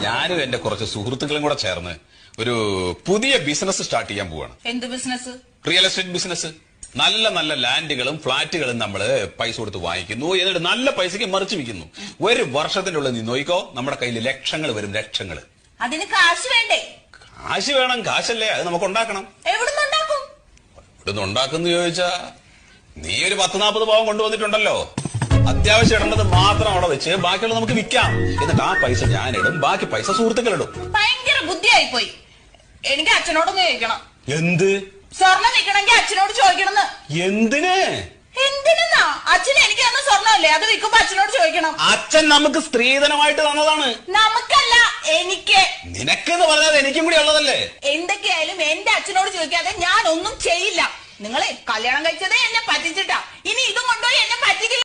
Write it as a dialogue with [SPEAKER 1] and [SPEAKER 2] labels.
[SPEAKER 1] ഞാനും എന്റെ കുറച്ച് സുഹൃത്തുക്കളും കൂടെ ചേർന്ന് ഒരു പുതിയ ബിസിനസ് സ്റ്റാർട്ട് ചെയ്യാൻ പോവാണ്.
[SPEAKER 2] എന്ത് ബിസിനസ്?
[SPEAKER 1] Real estate business. നല്ല നല്ല ലാൻഡുകളും ഫ്ളാറ്റുകളും നമ്മള് പൈസ കൊടുത്ത് വാങ്ങിക്കുന്നു, എന്നിട്ട് നല്ല പൈസക്ക് മറിച്ച് വിൽക്കുന്നു. ഒരു വർഷത്തിനുള്ളിൽ നീ നോക്കിക്കോ, നമ്മുടെ കയ്യിൽ ലക്ഷങ്ങൾ വരും, ലക്ഷങ്ങൾ.
[SPEAKER 2] അതിന് കാശ് വേണ്ടേ?
[SPEAKER 1] കാശ് വേണം, കാശല്ലേ അത് നമുക്ക് ഉണ്ടാക്കണം.
[SPEAKER 2] എവിടുന്നുണ്ടാക്കും?
[SPEAKER 1] ഇവിടുന്ന് ഉണ്ടാക്കുന്നു ചോദിച്ചാ നീ ഒരു 10-40 പാവം കൊണ്ടുവന്നിട്ടുണ്ടല്ലോ, അത്യാവശ്യം ഇടേണ്ടത് മാത്രം അവിടെ വെച്ച് ബാക്കിയുള്ളത് നമുക്ക് വിൽക്കാം. എന്നിട്ട് ആ പൈസ ഞാനിടും, ബാക്കി പൈസ സുഹൃത്തുക്കളിടും.
[SPEAKER 2] ഭയങ്കര ബുദ്ധിയായി പോയി. എനിക്ക് അച്ഛനോടൊന്ന് ചോദിക്കണം.
[SPEAKER 1] എന്ത്?
[SPEAKER 2] സ്വർണം വിൽക്കണമെങ്കിൽ അച്ഛനോട് ചോദിക്കണം.
[SPEAKER 1] എന്തിന്?
[SPEAKER 2] എന്തിനാ? അച്ഛൻ എനിക്ക് തന്ന സ്വർണ്ണമല്ലേ, അത് വിൽക്കുമ്പോ അച്ഛനോട് ചോദിക്കണം.
[SPEAKER 1] അച്ഛൻ നമുക്ക് സ്ത്രീധനമായിട്ട് തന്നതാണ്.
[SPEAKER 2] നമുക്കല്ല, എനിക്ക്.
[SPEAKER 1] നിനക്കെന്ന് പറഞ്ഞാൽ എനിക്കും കൂടി ഉള്ളതല്ലേ.
[SPEAKER 2] എന്തൊക്കെയായാലും എന്റെ അച്ഛനോട് ചോദിക്കാതെ ഞാൻ ഒന്നും ചെയ്യില്ല. നിങ്ങളെ കല്യാണം കഴിച്ചതേ എന്നെ പറ്റിച്ചിട്ടാ, ഇനി ഇതും കൊണ്ടുപോയി എന്നെ പറ്റിക്കില്ല.